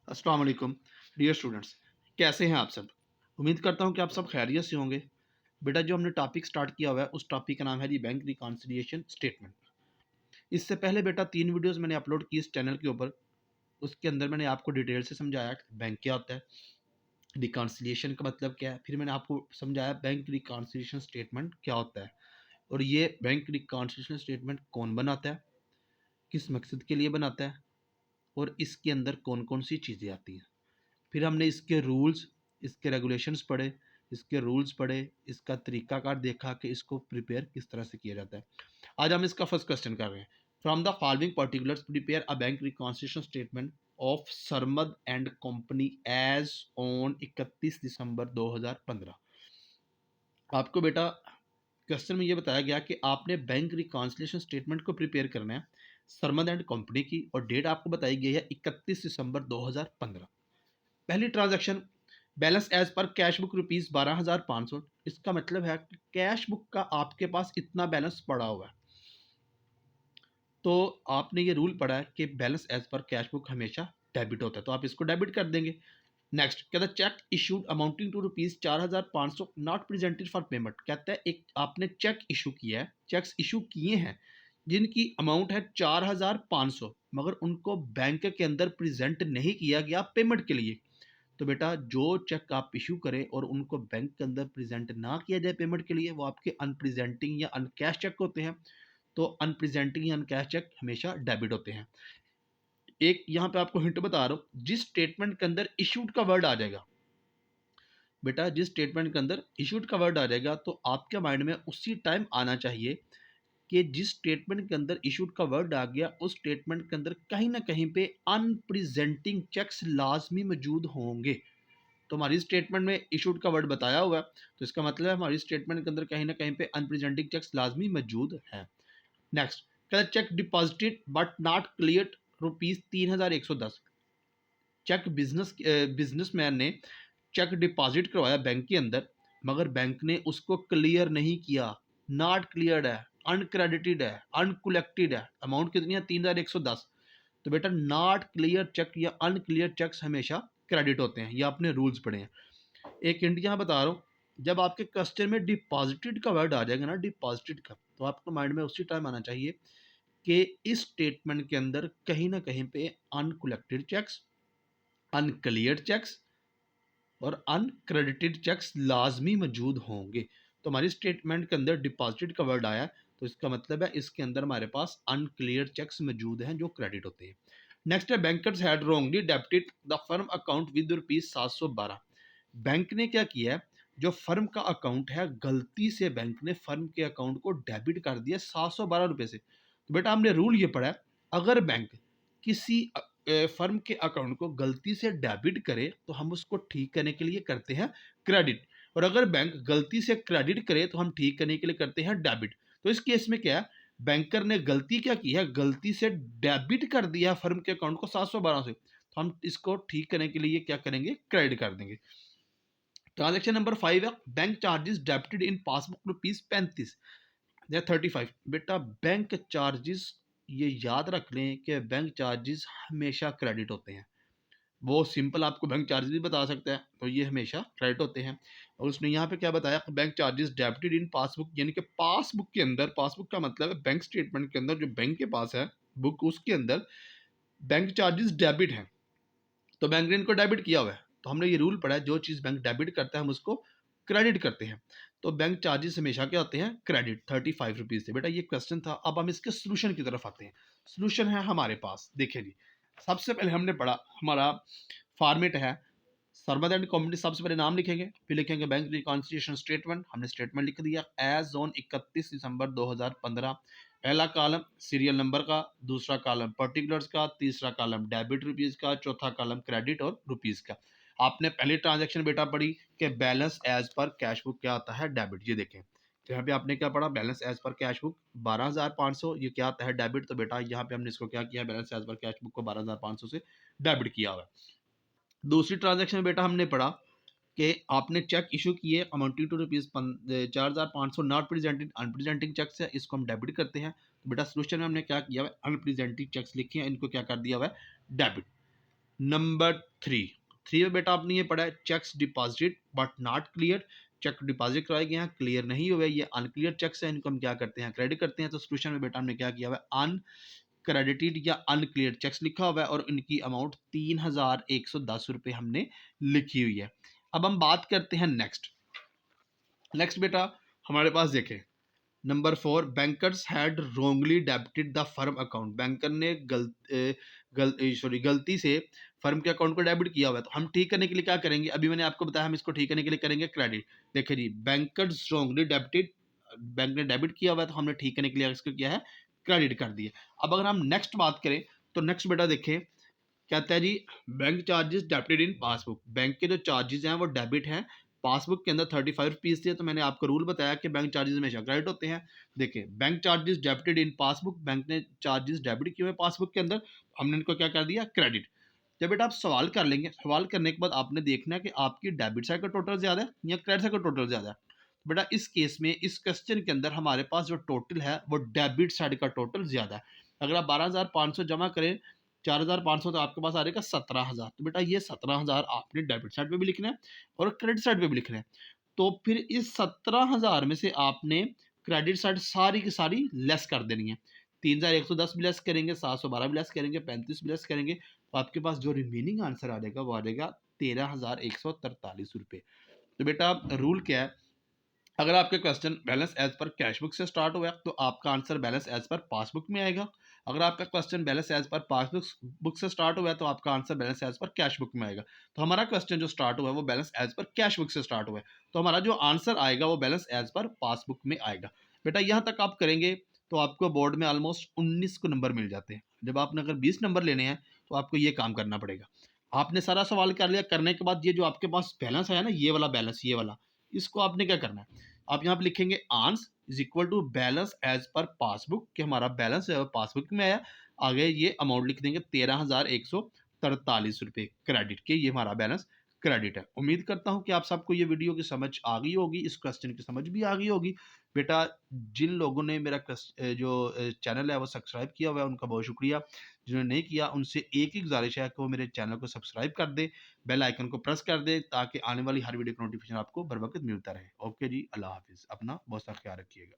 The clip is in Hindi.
अस्सलाम वालेकुम डियर स्टूडेंट्स, कैसे हैं आप सब। उम्मीद करता हूं कि आप सब खैरियत से होंगे। बेटा जो हमने टॉपिक स्टार्ट किया हुआ है उस टॉपिक का नाम है जी बैंक रिकॉन्सिलिएशन स्टेटमेंट। इससे पहले बेटा 3 वीडियोस मैंने अपलोड की इस चैनल के ऊपर। उसके अंदर मैंने आपको डिटेल से समझाया कि बैंक क्या होता है, रिकॉन्सिलिएशन का मतलब क्या है, फिर मैंने आपको समझाया बैंक रिकॉन्सिलिएशन स्टेटमेंट क्या होता है और ये बैंक रिकॉन्सिलिएशन स्टेटमेंट कौन बनाता है, किस मकसद के लिए बनाता है और इसके अंदर कौन कौन सी चीज़ें आती हैं। फिर हमने इसके रूल्स, इसके रेगुलेशंस पढ़े, इसके रूल्स पढ़े, इसका तरीकाकार देखा कि इसको प्रिपेयर किस तरह से किया जाता है। आज हम इसका फर्स्ट क्वेश्चन कर रहे हैं। From the following particulars prepare a bank reconciliation statement of Sarmad and company as on 31 दिसंबर 2015। आपको बेटा क्वेश्चन में ये बताया गया कि आपने बैंक रिकॉन्सिलिएशन स्टेटमेंट को प्रिपेयर करना है सरमद एंड कंपनी की, और डेट आपको बताई गई है 31 दिसंबर 2015। पहली transaction balance as per cash book rupees 12,500। इसका मतलब है कि कैश बुक का आपके पास इतना बैलेंस पड़ा हुआ है, तो आपने ये रूल पढ़ा है कि balance as per cash book हमेशा डेबिट होता है, तो आप इसको डेबिट कर देंगे। नेक्स्ट कहता है cheque issued amounting to rupees 4,500 not presented for payment. कहता है एक आपने चेक इशू किया है, चेक्स इशू किए हैं जिनकी अमाउंट है 4,500, मगर उनको बैंक के अंदर प्रेजेंट नहीं किया गया पेमेंट के लिए। तो बेटा जो चेक आप इशू करें और उनको बैंक के अंदर प्रेजेंट ना किया जाए पेमेंट के लिए, वो आपके अनप्रेजेंटिंग या अनकैश चेक होते हैं। तो अनप्रेजेंटिंग या अनकैश चेक हमेशा डेबिट होते हैं। एक यहाँ पे आपको हिंट बता रहा हूँ, जिस स्टेटमेंट के अंदर इशूड का वर्ड आ जाएगा, बेटा जिस स्टेटमेंट के अंदर इशूड का वर्ड आ जाएगा तो आपके माइंड में उसी टाइम आना चाहिए कि जिस स्टेटमेंट के अंदर इशूड का वर्ड आ गया उस स्टेटमेंट के अंदर कहीं ना कहीं पे अनप्रेजेंटिंग चेक्स लाजमी मौजूद होंगे। तो हमारी स्टेटमेंट में इशूड का वर्ड बताया हुआ है, तो इसका मतलब है हमारी स्टेटमेंट के अंदर कहीं ना कहीं पे अनप्रेजेंटिंग चेक्स लाजमी मौजूद है। नेक्स्ट कहता cheque deposited but not clear rupees 3,110। Cheque businessman ने चेक डिपॉजिट करवाया बैंक के अंदर, मगर बैंक ने उसको क्लियर नहीं किया, नॉट क्लियर्ड है, अनक्रेडिटेड है, अनकलेक्टेड है। अमाउंट कितनी है? 3,110। तो बेटा नॉट क्लियर चेक या अनक्लियर चेक्स हमेशा क्रेडिट होते हैं, ये आपने रूल्स पढ़े हैं। एक हिंट यहाँ बता रहा हूँ, जब आपके क्वेश्चन में डिपॉजिटेड का वर्ड आ जाएगा ना, डिपॉजिटेड का, तो आपको माइंड में उसी टाइम आना चाहिए कि इस स्टेटमेंट के अंदर कहीं ना कहीं पे अनकलेक्टेड चेक्स, अनक्लियर चेक्स और अनक्रेडिटेड चेक्स लाजमी मौजूद होंगे। तो हमारी स्टेटमेंट के अंदर डिपॉजिटेड का वर्ड आया, तो इसका मतलब है इसके अंदर हमारे पास अनक्लियर चेक्स मौजूद हैं जो क्रेडिट होते हैं। नेक्स्ट है bankers had wrongly debited the firm account with rupees 712। Bank ने क्या किया है, जो फर्म का अकाउंट है गलती से बैंक ने फर्म के अकाउंट को डेबिट कर दिया 712 रुपये से। तो बेटा हमने रूल ये पढ़ा है, अगर बैंक किसी फर्म के अकाउंट को गलती से डेबिट करे तो हम उसको ठीक करने के लिए करते हैं क्रेडिट, और अगर बैंक गलती से क्रेडिट करे तो हम ठीक करने के लिए करते हैं डेबिट। तो इस केस में क्या है, बैंकर ने गलती क्या की है, गलती से डेबिट कर दिया फर्म के अकाउंट को 712 से, तो हम इसको ठीक करने के लिए क्या करेंगे, क्रेडिट कर देंगे। ट्रांजेक्शन नंबर 5 है bank charges debited in passbook rupees 35 या 35। बेटा बैंक चार्जेस, ये याद रख लें कि बैंक चार्जेस हमेशा क्रेडिट होते हैं। वो सिंपल आपको बैंक चार्जेस भी बता सकता है, तो ये हमेशा क्रेडिट होते हैं। और उसने यहाँ पे क्या बताया, bank charges debited in passbook, यानी कि पासबुक के अंदर, पासबुक का मतलब है बैंक स्टेटमेंट के अंदर जो बैंक के पास है बुक, उसके अंदर बैंक चार्जेस डेबिट हैं, तो बैंक ने इनको डेबिट किया हुआ है। तो हमने ये रूल पढ़ा है, जो चीज़ बैंक डेबिट करता है हम उसको क्रेडिट करते हैं। तो बैंक चार्जेस हमेशा क्या होते हैं, क्रेडिट 35 रुपीज़ से। बेटा ये क्वेश्चन था, अब हम इसके सोल्यूशन की तरफ आते हैं। सोल्यूशन है हमारे पास, देखिए जी। सबसे पहले हमने पढ़ा, हमारा फॉर्मेट है सरमद एंड कंपनी, सबसे पहले नाम लिखेंगे, फिर लिखेंगे बैंक रिकॉन्सिलिएशन स्टेटमेंट, हमने स्टेटमेंट लिख दिया एज ऑन 31 दिसंबर 2015। पहला कॉलम सीरियल नंबर का, दूसरा कॉलम पर्टिकुलर्स का, तीसरा कॉलम डेबिट रुपीज़ का, चौथा कॉलम क्रेडिट और रुपीज़ का। आपने पहली ट्रांजैक्शन बेटा पढ़ी कि balance as per cash book क्या आता है, डेबिट। ये देखें, तो यहाँ पे आपने क्या पढ़ा, balance as per cash book 12,500, ये क्या आता है, डेबिट। तो बेटा यहाँ पे हमने इसको क्या किया, balance as per cash book को 12,500 से डेबिट किया हुआ है। दूसरी ट्रांजैक्शन में बेटा हमने पढ़ा कि आपने चेक इशू किए amounting to rupees 4,500 not presented, unpresenting cheques है, इसको हम डेबिट करते हैं। तो बेटा सोल्यूशन में हमने क्या किया हुआ है, अनप्रेजेंटिंग चेक्स लिखे हैं, इनको क्या कर दिया हुआ है, डेबिट। नंबर 3 में बेटा आपने ये पढ़ा है cheques deposit but not clear. Cheque deposit कराए गए हैं, क्लियर नहीं हुए, ये अनक्लियर चेक्स हैं, इनको हम क्या करते हैं, क्रेडिट करते हैं। तो सोल्यूशन में बेटा हमने क्या किया हुआ है, अनक्रेडिटेड या अनक्लियर चेक्स लिखा हुआ है और इनकी अमाउंट 3110 रुपये हमने लिखी हुई है। अब हम बात करते हैं नेक्स्ट बेटा हमारे पास देखें number 4 bankers had wrongly debited the firm account. Banker ने गलती से फर्म के अकाउंट को डेबिट किया हुआ है, तो हम ठीक करने के लिए क्या करेंगे, अभी मैंने आपको बताया हम इसको ठीक करने के लिए करेंगे क्रेडिट। देखिए जी बैंकर्स रोंगली डेबिटेड, बैंक ने डेबिट किया हुआ है तो हमने ठीक करने के लिए इसको किया है क्रेडिट कर दिया। अब अगर हम नेक्स्ट बात करें तो नेक्स्ट बेटा देखें कहता है जी bank charges debited in passbook. Bank के जो चार्जेस हैं वो डेबिट हैं, पासबुक के अंदर 35 रुपीज़ थे। तो मैंने आपको रूल बताया कि बैंक चार्जेस हमेशा क्रेडिट होते हैं। देखिए bank charges debited in passbook, bank ने चार्जेस डेबिट किए हुए पासबुक के अंदर, हमने इनको क्या कर दिया क्रेडिट। जब बेटा आप सवाल कर लेंगे, सवाल करने के बाद आपने देखना है कि आपकी डेबिट साइड का टोटल ज़्यादा है या क्रेडिट साइड का टोटल ज़्यादा है। तो बेटा इस केस में इस क्वेश्चन के अंदर हमारे पास जो टोटल है वो डेबिट साइड का टोटल ज़्यादा है। अगर आप 12,500 जमा करें 4,500 तो आपके पास आ जाएगा 17,000। तो बेटा ये 17,000 आपने डेबिट साइड पे भी लिखना है और क्रेडिट साइड पे भी लिखना है। तो फिर इस 17,000 में से आपने क्रेडिट साइड सारी की सारी लेस कर देनी है। 3,110 भी लेस करेंगे, 712 भी लेस करेंगे, 35 भी लेस करेंगे, तो आपके पास जो रिमेनिंग आंसर आ जाएगा वो आ जाएगा 13,143 रुपये। तो बेटा रूल क्या है, अगर आपके question balance as per cash book से स्टार्ट हुआ है तो आपका answer balance as per passbook में आएगा। अगर आपका question balance as per passbook book से स्टार्ट हुआ है तो आपका answer balance as per cash book में आएगा। तो हमारा क्वेश्चन जो स्टार्ट हुआ है वो balance as per cash book से स्टार्ट हुआ है, तो हमारा जो आंसर आएगा वो बैलेंस एज पर पासबुक में आएगा। बेटा यहाँ तक आप करेंगे तो आपको बोर्ड में ऑलमोस्ट 19 को नंबर मिल जाते हैं। जब आपने अगर 20 नंबर लेने हैं तो आपको ये काम करना पड़ेगा। आपने सारा सवाल कर लिया, करने के बाद ये जो आपके पास बैलेंस है ना, ये वाला बैलेंस, ये वाला, इसको आपने क्या करना है, आप यहाँ पे लिखेंगे ans is equal to balance as per passbook, कि हमारा बैलेंस है पासबुक में आया, आगे ये अमाउंट लिख देंगे 13,143 रुपये क्रेडिट के, ये हमारा बैलेंस क्रेडिट है। उम्मीद करता हूँ कि आप सबको ये वीडियो की समझ आ गई होगी, इस क्वेश्चन की समझ भी आ गई होगी। बेटा जिन लोगों ने मेरा जो चैनल है वो सब्सक्राइब किया हुआ है उनका बहुत शुक्रिया, जिन्होंने नहीं किया उनसे एक ही गुजारिश है कि वो मेरे चैनल को सब्सक्राइब कर दे, बेल आइकन को प्रेस कर दे, ताकि आने वाली हर वीडियो का नोटिफिकेशन आपको बर वक्त मिलता रहे। ओके जी, अल्लाह हाफिज़, अपना बहुत सा ख्याल रखिएगा।